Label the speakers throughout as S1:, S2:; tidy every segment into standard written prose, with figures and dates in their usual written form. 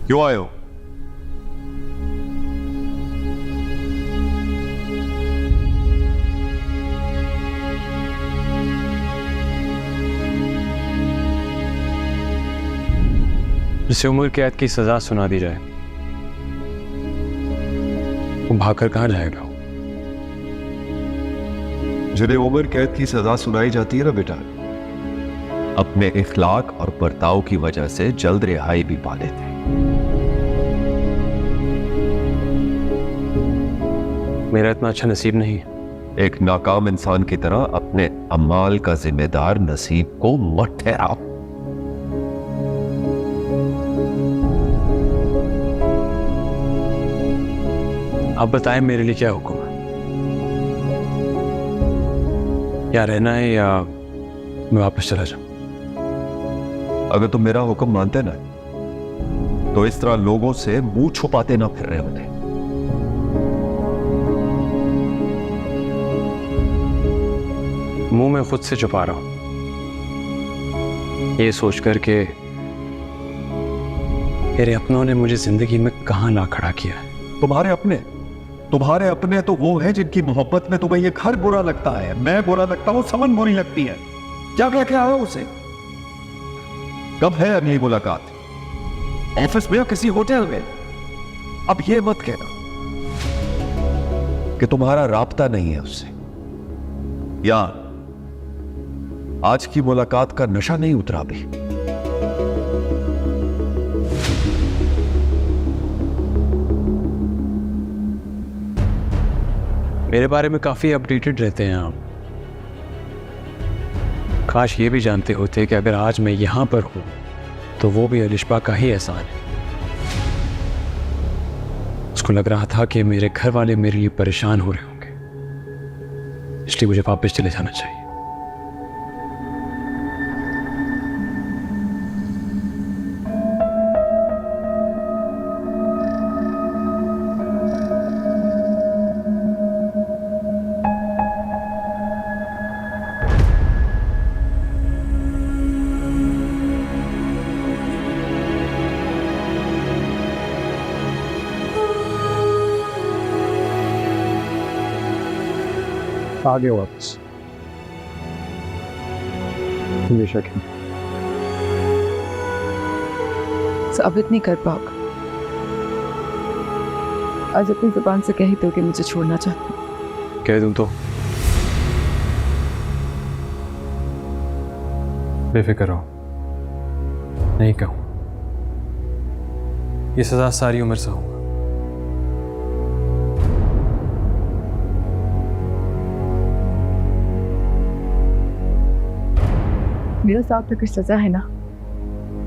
S1: क्यों आए हो?
S2: जिसे उम्र कैद की सजा सुना दी जाए वो भागकर कहां जाएगा?
S1: जिन्हें उम्र कैद की सजा सुनाई जाती है ना बेटा, अपने इखलाक और बर्ताव की वजह से जल्द रिहाई भी पा लेते हैं।
S2: मेरा इतना अच्छा नसीब नहीं है।
S1: एक नाकाम इंसान की तरह अपने अमाल का जिम्मेदार नसीब को मत ठहराओ।
S2: आप बताएं मेरे लिए क्या हुक्म है? या रहना है या मैं वापस चला जाऊं?
S1: अगर तुम मेरा हुक्म मानते ना तो इस तरह लोगों से मुंह छुपाते ना फिर रहे होते।
S2: मुंह में खुद से छुपा रहा हूं, ये सोचकर के मेरे अपनों ने मुझे जिंदगी में कहां ला खड़ा किया है।
S1: तुम्हारे अपने तो वो है जिनकी मोहब्बत में तुम्हें ये घर बुरा लगता है, मैं बुरा लगता हूं, समन बुरी लगती है। क्या क्या क्या है उसे? कब है अगली मुलाकात? ऑफिस में या किसी होटल में? अब ये मत कहना कि तुम्हारा राब्ता नहीं है उससे, या आज की मुलाकात का नशा नहीं उतरा भी।
S2: मेरे बारे में काफी अपडेटेड रहते हैं आप। काश ये भी जानते होते कि अगर आज मैं यहां पर हूं तो वो भी अलिशबा का ही एहसान है। उसको लग रहा था कि मेरे घर वाले मेरे लिए परेशान हो रहे होंगे, इसलिए मुझे वापस चले जाना चाहिए। आ गए वापस। बेशक है।
S3: साबित नहीं कर पाओगे। आज अपनी जुबान से कह ही दो कि मुझे छोड़ना चाहती हूँ।
S2: कह दूं तो? बेफिक्र रहो, नहीं कहूं। ये सजा सारी उम्र से होगा।
S3: मेरा साथ अगर सजा है ना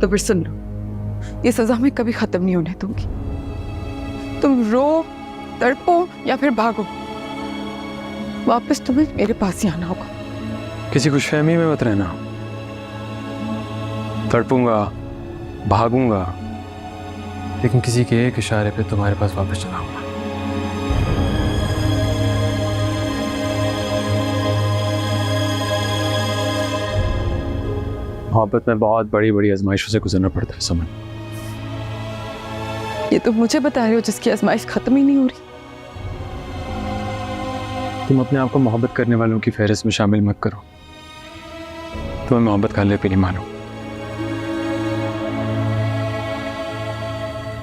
S3: तो फिर सुन लो, ये सजा मैं कभी खत्म नहीं होने दूंगी। तुम रो, तड़पो या फिर भागो, वापस तुम्हें मेरे पास ही आना होगा।
S2: किसी खुशफहमी में मत रहना। तड़पूंगा, भागूंगा, लेकिन किसी के एक इशारे पे तुम्हारे पास वापस चला आऊंगा। मोहब्बत में बहुत बड़ी बड़ी आजमाइशों से गुजरना पड़ता है समन।
S3: ये तो मुझे बता रहे हो जिसकी आजमाइश खत्म ही नहीं हो रही।
S2: तुम अपने आप को मोहब्बत करने वालों की फहरिस्त में शामिल मत करो। तुम्हें मोहब्बत का ले पे नहीं मानो।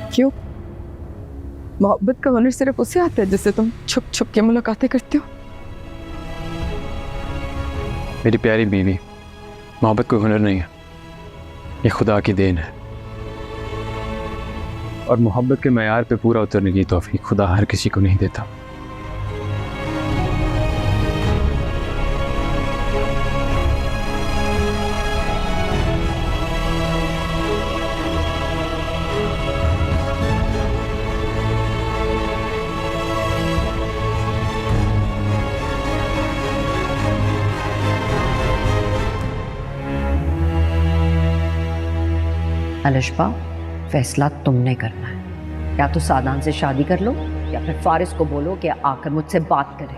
S3: क्यों? मोहब्बत का हुनर सिर्फ उसे आता है जिससे तुम छुप छुप के मुलाकातें करते हो।
S2: मेरी प्यारी बीवी, मोहब्बत कोई हुनर नहीं है, ये खुदा की देन है। और मोहब्बत के मयार पे पूरा उतरने की तौफीक खुदा हर किसी को नहीं देता।
S4: अलिशबा, फैसला तुमने करना है। या तो सादान से शादी कर लो या फिर फारिस को बोलो कि आकर मुझसे बात करे।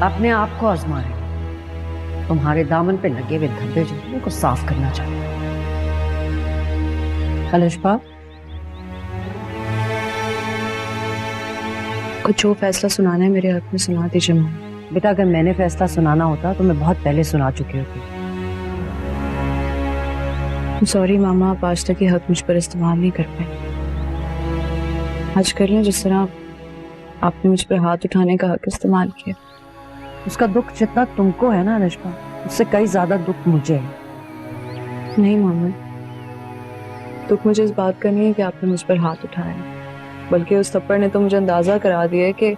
S4: अपने आप को आजमा रहे हो। तुम्हारे दामन पे लगे हुए धब्बे जो उनको साफ करना चाहिए। अलिशबा,
S5: आपको जो फैसला सुनाना है मेरे हक में सुना दीजिए मामा।
S4: बेटा, अगर मैंने फैसला सुनाना होता तो मैं बहुत पहले सुना चुकी होती।
S5: सॉरी मामा, आप आज तक ये हक मुझ पर इस्तेमाल नहीं कर पाए। आज कर लें जिस तरह आपने मुझ पर हाथ उठाने का हक इस्तेमाल किया।
S4: उसका दुख जितना तुमको है ना अनुष्का, उससे कई ज्यादा दुख मुझे है।
S5: नहीं मामा, दुख मुझे इस बात का नहीं है कि आपने मुझ पर हाथ उठाया, बल्कि उस थप्पड़ ने तो मुझे अंदाजा करा दिया है कि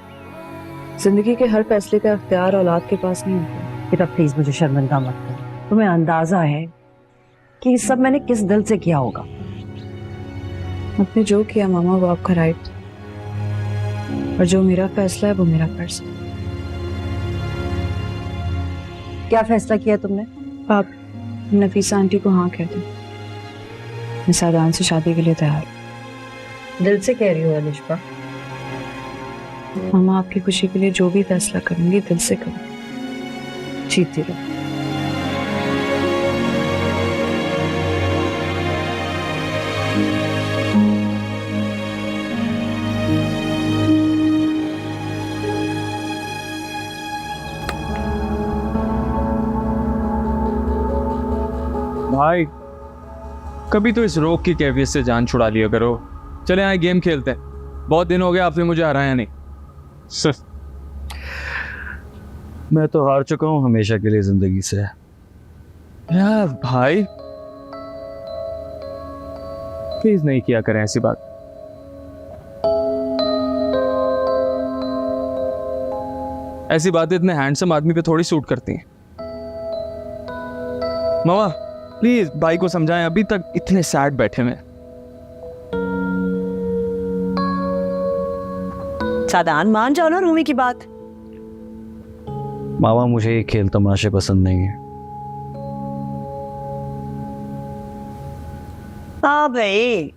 S5: जिंदगी के हर फैसले का इख्तियार औलाद के पास नहीं होता।
S4: बेटा प्लीज मुझे शर्मिंदा मत करो। तुम्हें अंदाजा है कि ये सब मैंने किस दिल से किया होगा।
S5: आपने जो किया मामा वो आपका राइट, और जो मेरा फैसला है वो मेरा फर्ज है।
S4: क्या फैसला किया तुमने?
S5: आप नफीसा आंटी को हाँ कह दें, मैं सादान से शादी के लिए तैयार हूँ।
S4: दिल से कह रही हो अनुष्का?
S5: मामा, आपकी खुशी के लिए जो भी फैसला करूंगी दिल से करूँ।
S4: जीती रहो।
S2: भाई कभी तो इस रोग की कैफियत से जान छुड़ा लिया करो। चले आए गेम खेलते हैं, बहुत दिन हो गया आपने मुझे हराया नहीं। मैं तो हार चुका हूं हमेशा के लिए जिंदगी से। यार भाई प्लीज नहीं किया करें ऐसी बात। ऐसी बातें इतने हैंडसम आदमी पे थोड़ी सूट करती हैं। मामा प्लीज भाई को समझाएं, अभी तक इतने सैड बैठे में।
S6: सादान मान जाओ ना रूमी की बात।
S2: मामा मुझे ये खेल तमाशे पसंद नहीं है।
S6: हाँ भाई,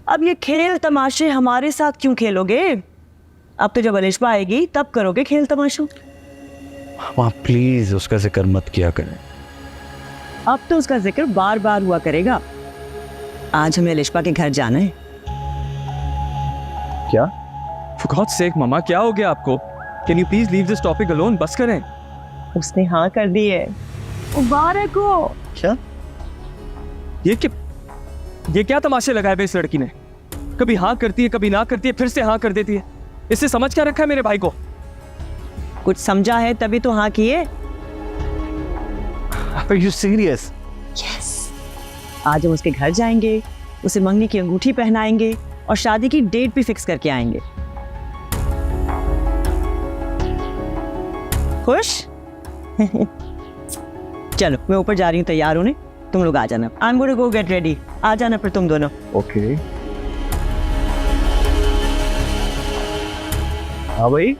S6: अब ये खेल तमाशे हमारे साथ क्यों खेलोगे? अब तो जब अलिशबा आएगी तब करोगे खेल तमाशों।
S2: मामा प्लीज उसका जिक्र मत किया करें।
S6: अब तो उसका जिक्र बार बार हुआ करेगा। आज हमें अलिशबा के घर जाना है।
S2: क्या? For God's sake मामा क्या हो गया आपको? Can you please leave this topic alone? बस करें।
S6: उसने हाँ कर दी है। मुबारक हो।
S2: क्या? ये क्या तमाशे लगाए हुए इस लड़की ने? कभी हाँ करती है, कभी ना करती है, फिर से हाँ कर देती है। इससे समझ क्या रखा है मेरे भाई को?
S6: कुछ समझा है तभी तो हाँ किए।
S2: Are you serious?
S6: Yes. आज हम उसके घर जाएंगे, उसे मंगनी की अंगूठी पहनाएंगे और शादी की डेट भी फिक्स करके आएंगे। खुश? चलो मैं ऊपर जा रही हूँ तैयार होने, तुम लोग आ जाना। I am going to go get ready. आ जाना फिर तुम दोनों।
S2: ओके। हाँ भाई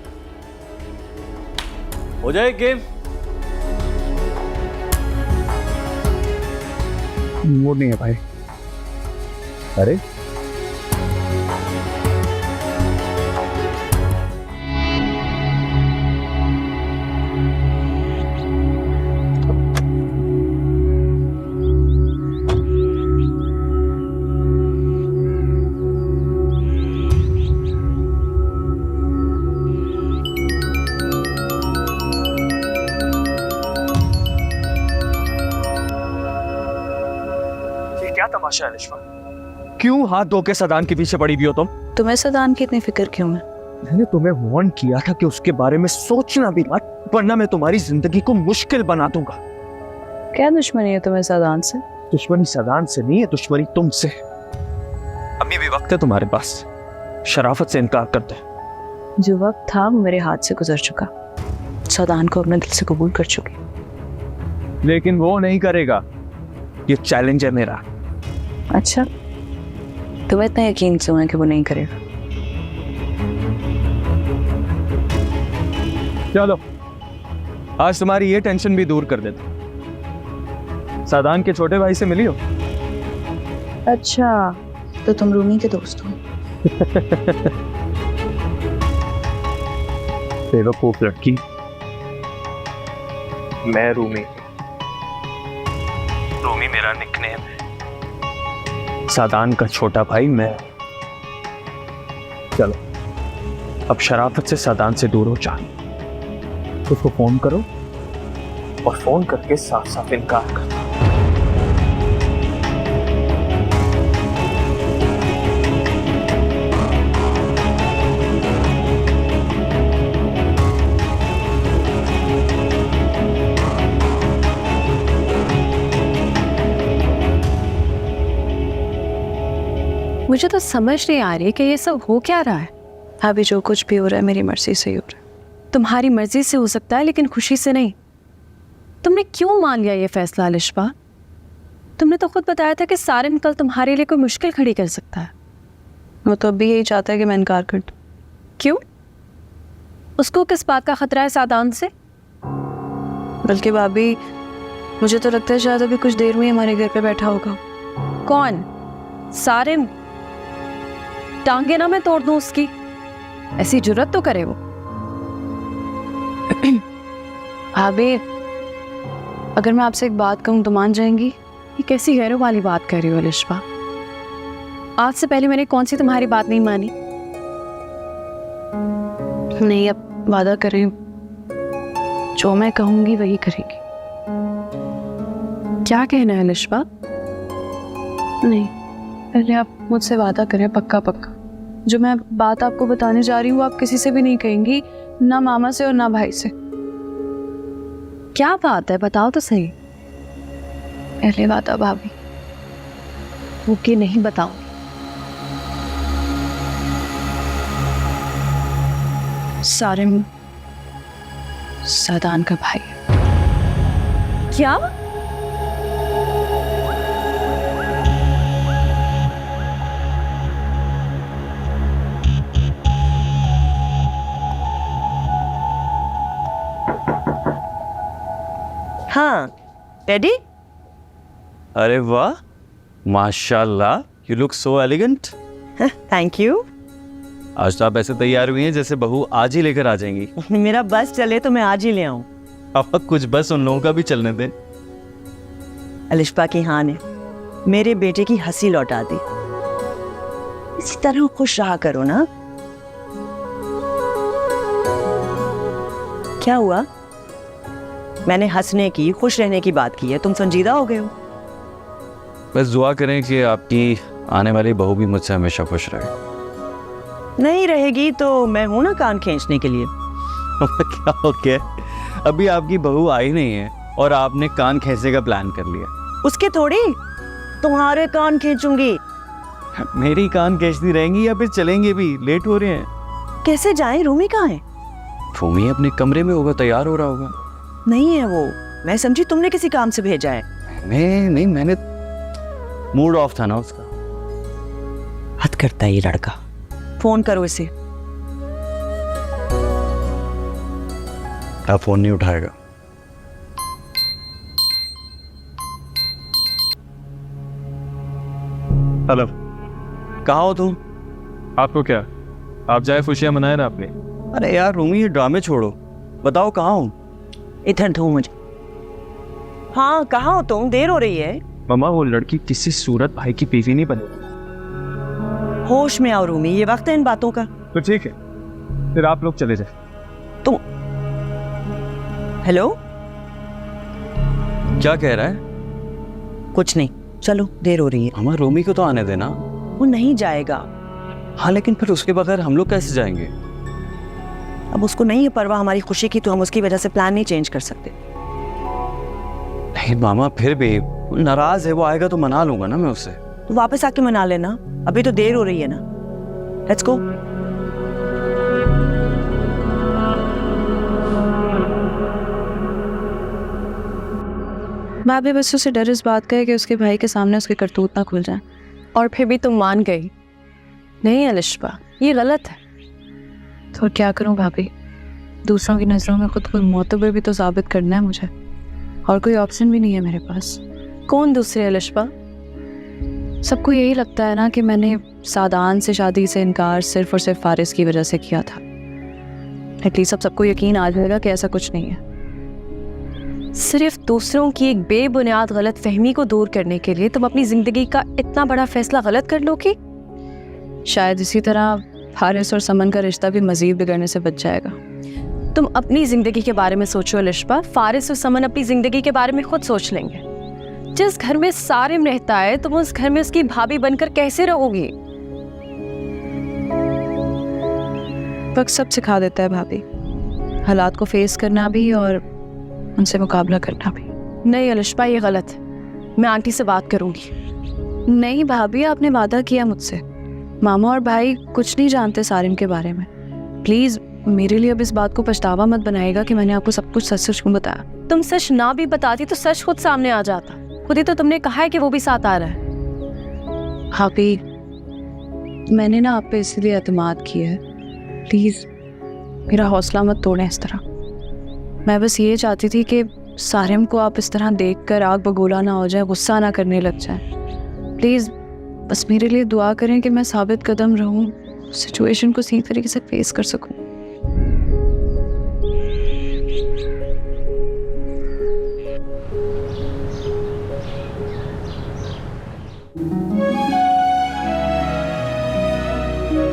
S2: हो जाए गेम। मूड नहीं है भाई। अरे क्या तमाशा है अलिशबा? क्यों हाथ धो के सदान के पीछे पड़ी भी हो तुम?
S5: तुम्हें सदान की इतनी फिक्र क्यों है?
S2: मैंने तुम्हें वार्न किया था कि उसके बारे में सोचना भी मत, वरना मैं तुम्हारी जिंदगी को मुश्किल बना दूंगा।
S5: क्या दुश्मनी है तुम्हें सदान से?
S2: दुश्मनी सदान से नहीं है, दुश्मनी तुमसे। अभी भी वक्त है तुम्हारे पास, शराफत से इनकार कर दे।
S5: जो वक्त था वो मेरे हाथ से गुजर चुका। सदान को अपने दिल से कबूल कर चुकी,
S2: लेकिन वो नहीं करेगा। ये चैलेंज है मेरा।
S5: अच्छा, तुम्हें इतना यकीन क्यों है कि वो नहीं करेगा?
S2: चलो आज तुम्हारी ये टेंशन भी दूर कर देता। सादान के छोटे भाई से मिली हो?
S5: अच्छा, तो तुम रूमी के दोस्त हो?
S2: बेवकूफ लड़की। मैं रूमी मेरा निकनेम है, सादान का छोटा भाई मैं। चलो अब शराफत से सादान से दूर हो जा। उसको फोन करो और फोन करके साफ साफ इनकार कर।
S5: मुझे तो समझ नहीं आ रही कि ये सब हो क्या रहा है। अभी जो कुछ भी हो रहा है मेरी मर्जी से ही हो रहा है। तुम्हारी मर्जी से हो सकता है लेकिन खुशी से नहीं। तुमने क्यों मान लिया ये फैसला अलिशबा? तुमने तो खुद बताया था कि सारिम कल तुम्हारे लिए कोई मुश्किल खड़ी कर सकता है। वो तो अब भी यही चाहता है कि मैं इनकार कर दूं। क्यों? उसको किस बात का खतरा है सादान से? बल्कि भाभी मुझे तो लगता है शायद अभी कुछ देर में ही हमारे घर पे बैठा होगा। कौन? सारिम? टांगे ना मैं तोड़ दूं उसकी, ऐसी जुर्रत तो करे वो। भाभी अगर मैं आपसे एक बात कहूं तो मान जाएंगी? ये कैसी गैरों वाली बात कर रही हो अलिशबा? आज से पहले मैंने कौन सी तुम्हारी बात नहीं मानी? नहीं, अब वादा करें जो मैं कहूंगी वही करेगी। क्या कहना है अलिशबा? नहीं, पहले आप मुझसे वादा करें पक्का पक्का। जो मैं बात आपको बताने जा रही हूँ आप किसी से भी नहीं कहेंगी, ना मामा से और ना भाई से। क्या बात है, बताओ तो सही। पहले वादा भाभी। वो कि नहीं बताऊंगी। सारिम सादान का भाई है।
S3: क्या?
S6: हाँ डैडी।
S7: अरे वाह, माशाल्लाह, you look so elegant.
S6: Thank you.
S7: आज तो आप ऐसे तैयार हुई हैं जैसे बहू आज ही लेकर आ जाएंगी।
S6: मेरा बस चले तो मैं आज ही ले आऊं।
S7: अब कुछ बस उन लोगों का भी चलने दें।
S6: अलिशबा की हाँ ने मेरे बेटे की हंसी लौटा दी। इसी तरह खुश रहा करो ना। क्या हुआ? मैंने हंसने की, खुश रहने की बात की है, तुम संजीदा हो गए हो।
S7: बस दुआ करें कि आपकी आने वाली बहू भी मुझसे हमेशा खुश रहे।
S6: नहीं रहेगी तो मैं हूं ना कान खींचने के लिए।
S7: क्या हो गया? अभी आपकी बहू आई नहीं है और आपने कान खींचने का प्लान कर लिया।
S6: उसके थोड़ी तुम्हारे कान खींचूंगी।
S7: मेरी कान खींचती रहेंगी या फिर चलेंगे भी? लेट हो रहे हैं।
S6: कैसे जाएं? रूमी कहाँ है?
S7: भूमि अपने कमरे में होगा, तैयार हो रहा होगा।
S6: नहीं है वो। मैं समझी तुमने किसी काम से भेजा है।
S7: नहीं, मैंने मूड ऑफ था ना उसका।
S6: हद करता है ये लड़का। फोन करो इसे।
S7: आप फोन नहीं उठाएगा।
S2: हेलो,
S7: कहाँ हो तुम?
S2: आपको क्या? आप जाए खुशियां मनाए ना अपनी।
S7: अरे यार रूमी, ये ड्रामे छोड़ो, बताओ कहाँ हो?
S6: इधर दो मुझे। हाँ कहाँ हो तुम? देर हो रही है।
S2: मम्मा वो लड़की किसी सूरत भाई की बीवी नहीं बनी।
S6: होश में आओ रूमी, ये वक्त है इन बातों का।
S2: तो ठीक है, फिर आप लोग चले जाए।
S6: तुम हेलो?
S7: क्या कह रहा है?
S6: कुछ नहीं, चलो देर हो रही है।
S7: हमारे रूमी को तो आने देना।
S6: वो नहीं जाएगा।
S7: हाँ लेकिन फिर उसके बगैर हम लोग कैसे जाएंगे?
S6: अब उसको नहीं है परवाह हमारी खुशी की, तो हम उसकी वजह से प्लान नहीं चेंज कर सकते।
S7: नहीं मामा, फिर भी नाराज है, वो आएगा तो मना लूंगा ना मैं उससे।
S6: तो वापस आके मना लेना, अभी तो देर हो रही है ना। Let's go.
S5: भाभी बस उसे डर इस बात का है कि उसके भाई के सामने उसके करतूत ना खुल जाए।
S3: और फिर भी तुम मान गई? नहीं अलिशबा, ये गलत है।
S5: तो क्या करूं भाभी? दूसरों की नज़रों में खुद को मोतबर भी तो साबित करना है मुझे, और कोई ऑप्शन भी नहीं है मेरे पास।
S3: कौन दूसरे अलिशबा?
S5: सबको यही लगता है ना कि मैंने सादान से शादी से इनकार सिर्फ और सिर्फ फारिस की वजह से किया था। एटलीस्ट अब सबको यकीन आ जाएगा कि ऐसा कुछ नहीं है।
S3: सिर्फ दूसरों की एक बेबुनियाद गलत फहमी को दूर करने के लिए तुम अपनी जिंदगी का इतना बड़ा फैसला गलत कर लो कि
S5: शायद इसी तरह हारिस और समन का रिश्ता भी मजीद बिगड़ने से बच जाएगा।
S8: तुम अपनी जिंदगी के बारे में सोचो लिशबा, फारिस और समन अपनी जिंदगी के बारे में खुद सोच लेंगे। जिस घर में सारिम रहता है तुम उस घर में उसकी भाभी बनकर कैसे रहोगी?
S5: वक्त सब सिखा देता है भाभी, हालात को फेस करना भी और उनसे मुकाबला करना भी।
S8: नहीं अलिशबा, ये गलत है। मैं आंटी से बात करूंगी।
S5: नहीं भाभी, आपने वादा किया मुझसे। मामा और भाई कुछ नहीं जानते सारिम के बारे में। प्लीज मेरे लिए अब इस बात को पछतावा मत बनाएगा कि मैंने आपको सब कुछ सच सच क्यों बताया।
S8: तुम सच ना भी बताती तो सच खुद सामने आ जाता। खुद ही तो तुमने कहा है कि वो भी साथ आ रहा है।
S5: भाभी मैंने ना आप पे इसलिए एतमाद किया है, प्लीज मेरा हौसला मत तोड़ें इस तरह। मैं बस ये चाहती थी कि सारिम को आप इस तरह देखकर आग बगोला ना हो जाए, गुस्सा ना करने लग जाए। प्लीज बस मेरे लिए दुआ करें कि मैं साबित कदम रहूं, सिचुएशन को सही तरीके से फेस कर सकूं।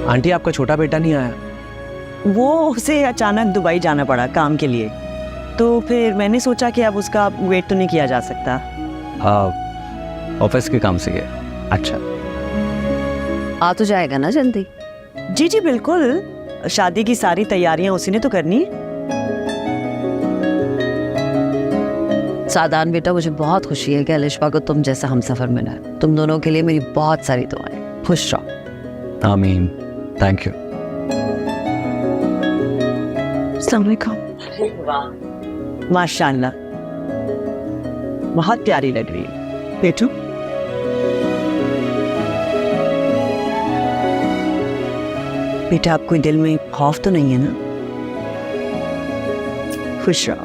S9: आंटी आपका छोटा बेटा नहीं आया?
S6: वो उसे अचानक दुबई जाना पड़ा काम के लिए, तो फिर मैंने सोचा कि अब उसका वेट तो नहीं किया जा सकता।
S7: हाँ, ऑफिस के काम से गया।
S9: अच्छा,
S4: आ तो जाएगा ना जल्दी?
S6: जी जी बिल्कुल, शादी की सारी तैयारियां उसी ने तो करनी।
S4: सादान बेटा, मुझे बहुत खुशी है कि अलिशबा को तुम जैसा हमसफर मिला है। तुम दोनों के लिए मेरी बहुत सारी दुआएं। खुश रहो।
S7: आमीन। Thank you.
S5: अस्सलाम वालेकुम।
S6: माशाल्लाह, बहुत प्यारी लग रही है बेटू। बेटा, आपको दिल में खौफ तो नहीं है ना? खुश रहो।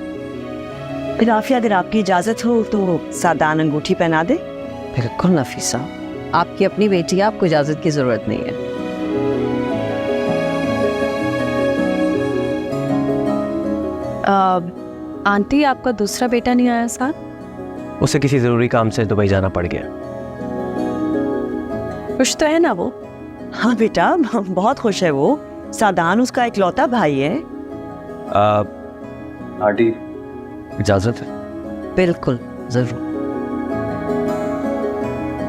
S6: फिर आफिया, अगर आपकी इजाजत हो तो सादान अंगूठी पहना दे।
S4: बिल्कुल नफीसा, आपकी अपनी बेटी है, आपको इजाजत की जरूरत नहीं है।
S8: आंटी, आपका दूसरा बेटा नहीं आया साथ?
S9: उसे किसी जरूरी काम से दुबई जाना पड़ गया।
S8: खुश तो है ना वो?
S6: हाँ बेटा, बहुत खुश है वो। सादान उसका इकलौता भाई है।
S7: आंटी इजाजत है?
S4: बिल्कुल जरूर।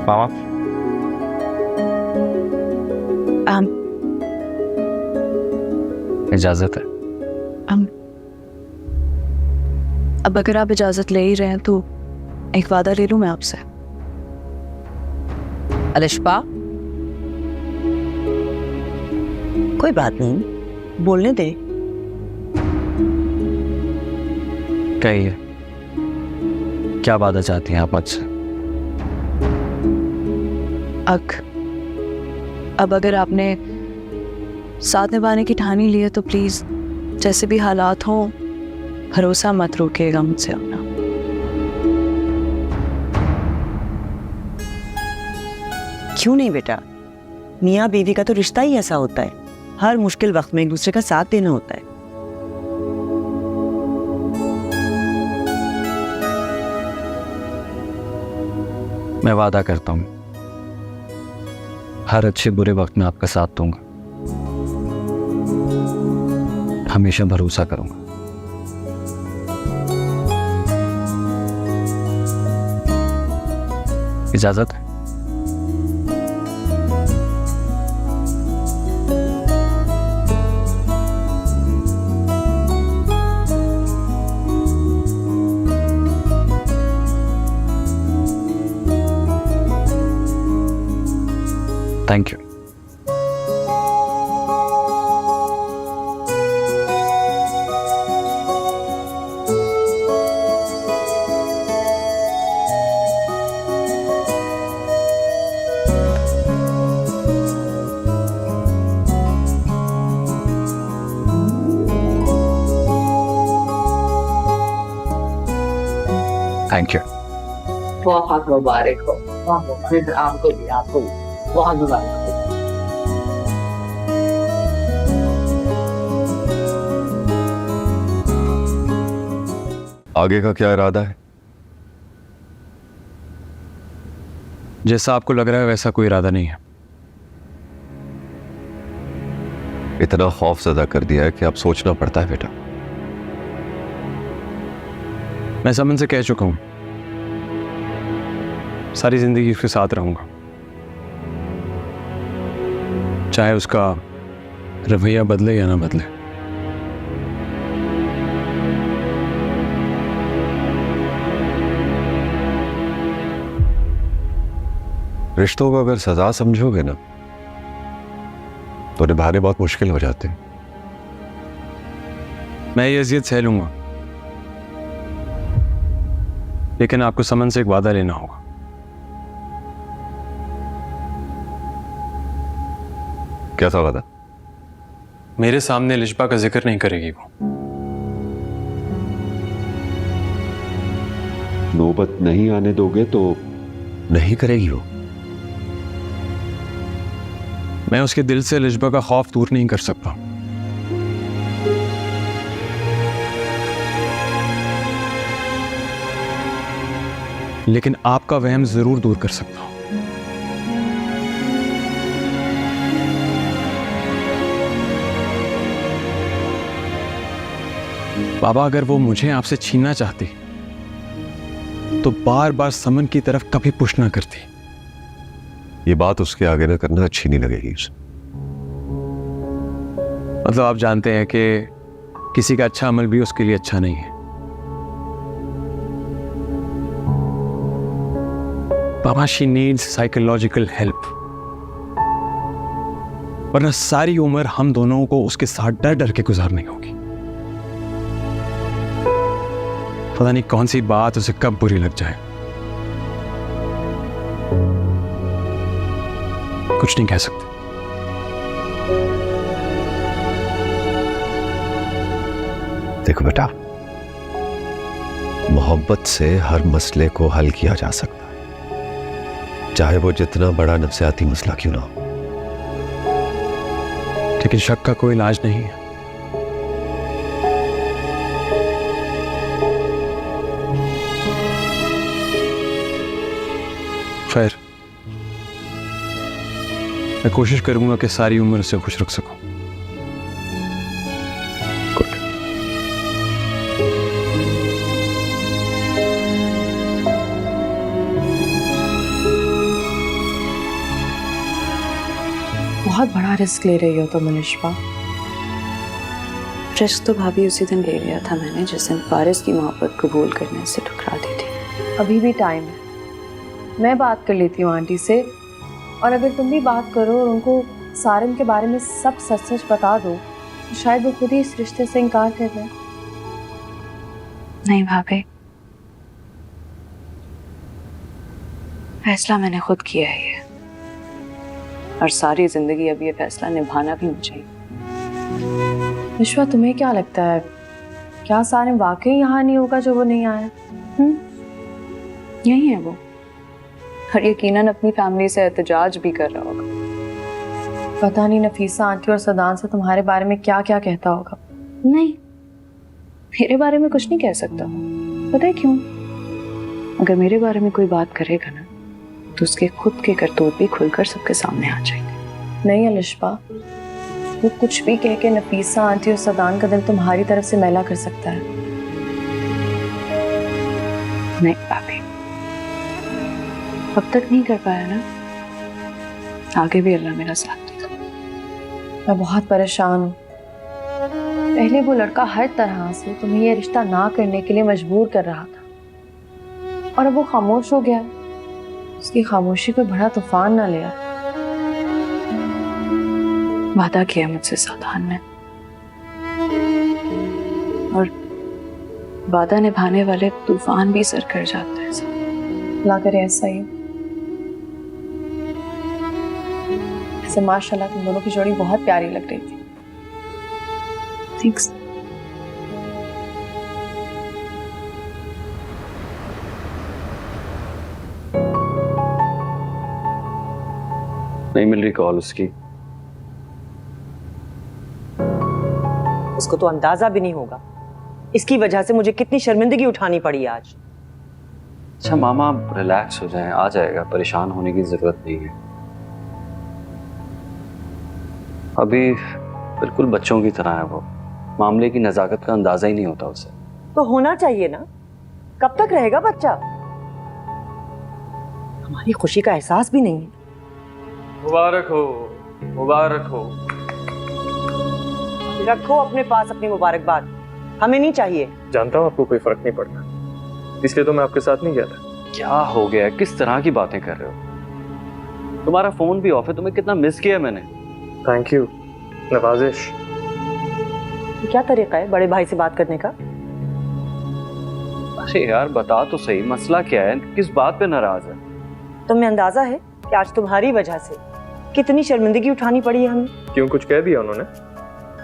S9: मामा,
S7: इजाजत है।
S5: अब अगर आप इजाजत ले ही रहे हैं तो एक वादा ले लूं मैं आपसे।
S4: अलिशबा,
S6: कोई बात नहीं, बोलने दे।
S7: कहिए, क्या वादा चाहती हैं आप मुझसे?
S5: अब अगर आपने साथ निभाने की ठानी ली है तो प्लीज जैसे भी हालात हों भरोसा मत रोकिएगा मुझसे अपना।
S6: क्यों नहीं बेटा, मियाँ बीवी का तो रिश्ता ही ऐसा होता है। हर मुश्किल वक्त में एक दूसरे का साथ देना होता है।
S7: मैं वादा करता हूँ हर अच्छे बुरे वक्त में आपका साथ दूंगा, हमेशा भरोसा करूंगा। इजाजत है? Thank you. Thank you.
S4: बहुत मुबारक हो। आपको भी, आपको भी बहुत मुबारक हो।
S1: आगे का क्या इरादा है?
S2: जैसा आपको लग रहा है वैसा कोई इरादा नहीं है।
S1: इतना खौफ ज़दा कर दिया है कि अब सोचना पड़ता है बेटा।
S9: मैं समन से कह चुका हूं, सारी जिंदगी उसके साथ रहूंगा, चाहे उसका रवैया बदले या ना बदले।
S1: रिश्तों को अगर सजा समझोगे ना तो निभाने बहुत मुश्किल हो जाते हैं।
S9: मैं ये अजियत सह लूंगा, लेकिन आपको समन से एक वादा लेना होगा।
S1: कैसा वादा?
S9: मेरे सामने लिशबा का जिक्र नहीं करेगी वो।
S1: नौबत नहीं आने दोगे तो नहीं करेगी वो।
S9: मैं उसके दिल से लिशबा का खौफ दूर नहीं कर सकता। लेकिन आपका वहम जरूर दूर कर सकता हूं। बाबा, अगर वो मुझे आपसे छीनना चाहती तो बार बार समन की तरफ कभी पुश ना करती।
S1: ये बात उसके आगे ना करना अच्छी नहीं लगेगी उसे।
S9: मतलब आप जानते हैं कि किसी का अच्छा अमल भी उसके लिए अच्छा नहीं है। बाबा, शी नीड्स साइकोलॉजिकल हेल्प, वरना सारी उम्र हम दोनों को उसके साथ डर डर के गुजारनी होगी। पता नहीं कौन सी बात उसे कब बुरी लग जाए। कुछ नहीं कह सकते।
S1: देखो बेटा, मोहब्बत से हर मसले को हल किया जा सकता है, चाहे वो जितना बड़ा नफ्सियाती मसला क्यों ना हो।
S9: लेकिन शक का कोई इलाज नहीं है। खैर, मैं कोशिश करूंगा कि सारी उम्र उसे खुश रख सकूं। गुड।
S5: बहुत बड़ा रिस्क ले रही हो तुम लिशबा।
S10: रिस्क तो भाभी उसी दिन ले लिया था मैंने जिस दिन फारिस की मोहब्बत कबूल करने से ठुकरा दी थी।
S5: अभी भी टाइम है, मैं बात कर लेती हूँ आंटी से, और अगर तुम भी बात करो और उनको सारिम के बारे में सब सच सच बता दो तो शायद वो खुद ही इस रिश्ते से इनकार कर दें।
S10: नहीं भाभी, फैसला मैंने खुद किया है ये, और सारी जिंदगी अब ये फैसला निभाना भी मुझे ही।
S5: विश्वा, तुम्हें क्या लगता है, क्या सारिम वाकई यहाँ नहीं होगा जो वो नहीं आया?
S10: यही है वो, और यकीनन अपनी फैमिली से एहतजाज भी कर रहा होगा।
S5: पता नहीं नफीसा आंटी और सदान से तुम्हारे बारे में क्या क्या कहता होगा।
S10: नहीं, मेरे बारे में कुछ नहीं कह सकता। पता है क्यों? अगर मेरे बारे में कोई बात करेगा ना तो उसके खुद के करतूत भी खुलकर सबके सामने आ जाएंगे।
S5: नहीं अलिशबा, वो कुछ भी कह के नफीसा आंटी और सदान का दिल तुम्हारी तरफ से मैला कर सकता है।
S10: नहीं भाभी, अब तक नहीं कर पाया ना, आगे भी अल्लाह मेरा साथ देगा।
S5: मैं बहुत परेशान हूँ। पहले वो लड़का हर तरह से तुम्हें ये रिश्ता ना करने के लिए मजबूर कर रहा था, और अब वो खामोश हो गया। उसकी खामोशी कोई बड़ा तूफान ना ले आए।
S10: वादा किया मुझसे सावधान ने, और वादा निभाने वाले तूफान भी सर कर जाते हैं।
S5: अल्लाह करे ऐसा ही। ऐसे माशाल्लाह तुम दोनों की जोड़ी बहुत प्यारी लग रही थी।
S10: थैंक्स।
S7: नहीं मिल रही कॉल उसकी।
S6: उसको तो अंदाजा भी नहीं होगा इसकी वजह से मुझे कितनी शर्मिंदगी उठानी पड़ी आज।
S7: अच्छा मामा, आप रिलैक्स हो जाएं, आ जाएगा, परेशान होने की जरूरत नहीं है। अभी बिल्कुल बच्चों की तरह है वो। मामले की नज़ाकत का अंदाजा ही नहीं होता उसे।
S6: तो होना चाहिए ना, कब तक रहेगा बच्चा? हमारी खुशी का एहसास भी नहीं है।
S2: मुबारक हो, मुबारक हो।
S6: रखो अपने पास अपनी मुबारकबाद, हमें नहीं चाहिए।
S2: जानता हूँ आपको कोई फर्क नहीं पड़ता, इसलिए तो मैं आपके साथ नहीं गया था।
S7: क्या हो गया है? किस तरह की बातें कर रहे हो? तुम्हारा फोन भी ऑफ है, तुम्हें कितना मिस किया मैंने।
S2: थैंक यू, नवाजिश।
S6: क्या तरीका है बड़े भाई से बात करने का?
S7: अरे यार बता तो सही, मसला क्या है? किस बात पे नाराज है?
S6: तुम्हें अंदाजा है कि आज तुम्हारी वजह से कितनी शर्मिंदगी उठानी पड़ी है हमें?
S2: क्यों, कुछ कह दिया उन्होंने?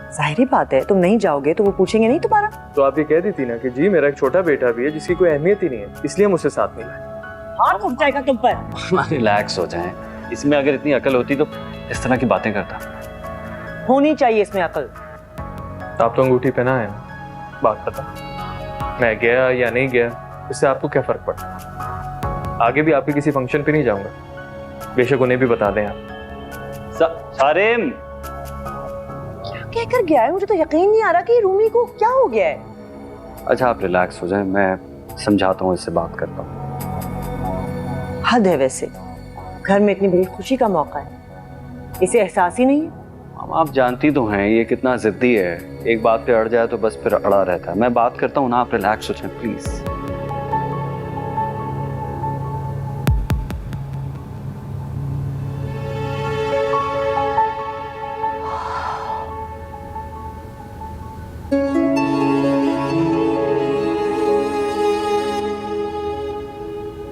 S6: जाहिर बात है, तुम नहीं जाओगे तो वो पूछेंगे नहीं तुम्हारा।
S2: तो आप ये कह दी थी ना कि जी मेरा एक छोटा बेटा भी है जिसकी कोई अहमियत ही नहीं है, इसलिए मुझसे साथ नहीं है।
S6: हाथ उठ जाएगा तुम पर।
S7: रिलैक्स हो जाएं। इसमें अगर इतनी अकल होती तो इस तरह की बातें करता।
S6: होनी चाहिए इसमें अकल।
S2: आप तो अंगूठी पहना है ना, बात पता मैं गया या नहीं गया इससे आपको क्या फर्क पड़ता? आगे भी आपके किसी फंक्शन पे नहीं जाऊंगा, बेशक उन्हें भी बता दें आप।
S7: सारिम
S6: क्या कहकर गया है? मुझे तो यकीन नहीं आ रहा कि रूमी को क्या हो गया है।
S7: अच्छा आप रिलैक्स हो जाएं, मैं समझाता हूँ, इससे बात करता हूँ।
S6: हद है वैसे, घर में इतनी बड़ी खुशी का मौका है, इसे एहसास ही नहीं है।
S7: आप जानती तो हैं ये कितना जिद्दी है, एक बात पे अड़ जाए तो बस फिर अड़ा रहता है। मैं बात करता हूँ ना, आप रिलैक्स हो जाएं प्लीज।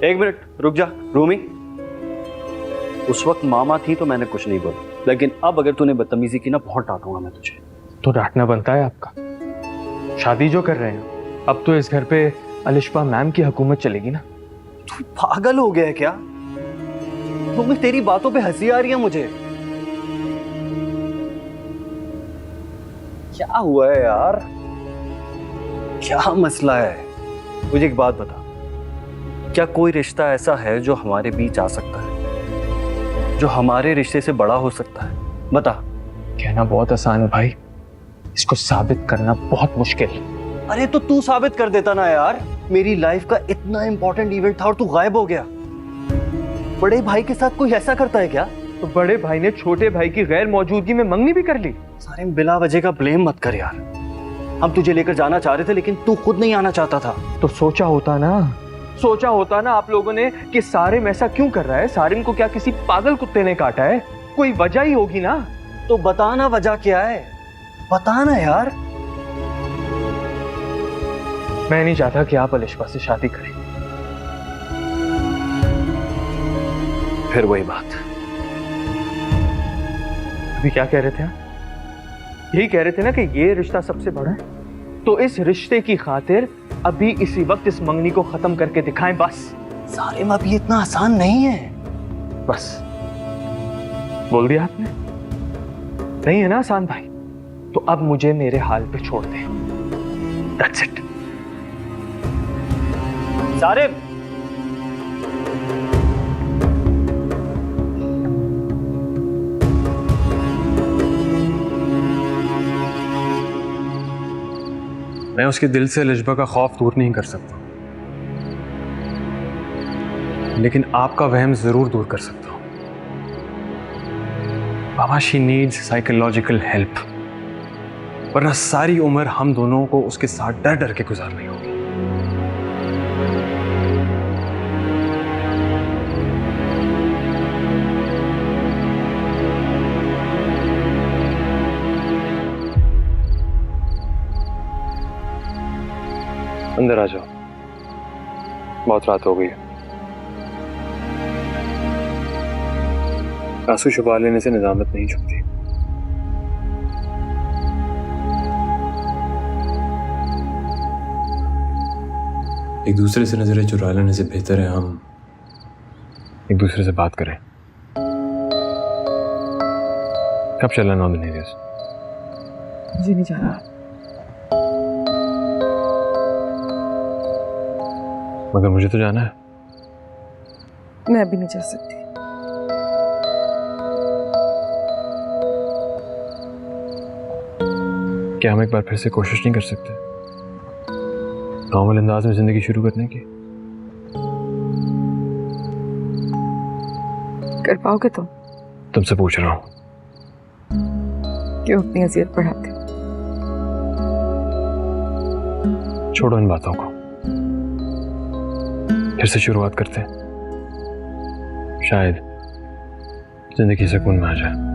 S7: एक मिनट रुक जा रूमी। उस वक्त मामा थी तो मैंने कुछ नहीं बोला, लेकिन अब अगर तूने बदतमीजी की ना, बहुत डांटूंगा मैं तुझे।
S2: तो डांटना बनता है आपका। शादी जो कर रहे हैं अब तो इस घर पे अलिशबा मैम की हुकूमत चलेगी ना।
S7: तू पागल हो गया है क्या? रूमी तेरी बातों पे हंसी आ रही है मुझे। क्या हुआ है यार? क्या मसला है? मुझे एक बात बता, क्या कोई रिश्ता ऐसा है जो हमारे बीच आ सकता है, जो हमारे रिश्ते से बड़ा हो सकता है? बता।
S2: कहना बहुत आसान है भाई, इसको साबित करना बहुत मुश्किल।
S7: अरे तो तू साबित कर देता ना यार। मेरी लाइफ का इतना इंपॉर्टेंट इवेंट था और तू गायब हो गया। बड़े भाई के साथ कोई ऐसा करता है क्या?
S2: तो बड़े भाई ने छोटे भाई की गैर मौजूदगी में मंगनी भी कर ली।
S7: सारे बिला वजह का ब्लेम मत कर यार। हम तुझे लेकर जाना चाह रहे थे लेकिन तू खुद नहीं आना चाहता था।
S2: तो सोचा होता ना आप लोगों ने कि सारिम ऐसा क्यों कर रहा है, सारिम को क्या किसी पागल कुत्ते ने काटा है? कोई वजह ही होगी ना।
S7: तो बताना वजह क्या है, बताना यार।
S2: मैं नहीं चाहता कि आप अलिशबा से शादी करें।
S7: फिर वही बात।
S2: अभी क्या कह रहे थे आप? यही कह रहे थे ना कि ये रिश्ता सबसे बड़ा है, तो इस रिश्ते की खातिर अभी इसी वक्त इस मंगनी को खत्म करके दिखाएं बस।
S7: सारिम अब ये इतना आसान नहीं है।
S2: बस बोल दिया आपने, नहीं है ना आसान भाई? तो अब मुझे मेरे हाल पे छोड़ दें। That's it.
S7: सारिम
S9: मैं उसके दिल से अलिशबा का खौफ दूर नहीं कर सकता, लेकिन आपका वहम जरूर दूर कर सकता हूं। बाबा शी नीड्स साइकोलॉजिकल हेल्प, वरना सारी उम्र हम दोनों को उसके साथ डर डर के गुजारनी होगी।
S2: अंदर आ जाओ, बहुत रात हो गई है। आंसू छुपा लेने से निजामत नहीं छुपती।
S9: एक दूसरे से नजरें चुरा लेने से बेहतर है हम एक दूसरे से बात करें। कब चलना नॉन दिनेरियस?
S5: मुझे नहीं जाना।
S9: मगर मुझे तो जाना है।
S5: मैं अभी नहीं जा सकती।
S9: क्या हम एक बार फिर से कोशिश नहीं कर सकते नॉर्मल अंदाज में जिंदगी शुरू करने की?
S3: कर पाओगे तुम?
S9: तुमसे पूछ रहा हूँ।
S3: क्यों अपनी अजियत बढ़ाते?
S9: छोड़ो इन बातों को, फिर से शुरुआत करते हैं। शायद जिंदगी सुकून में आ जाए।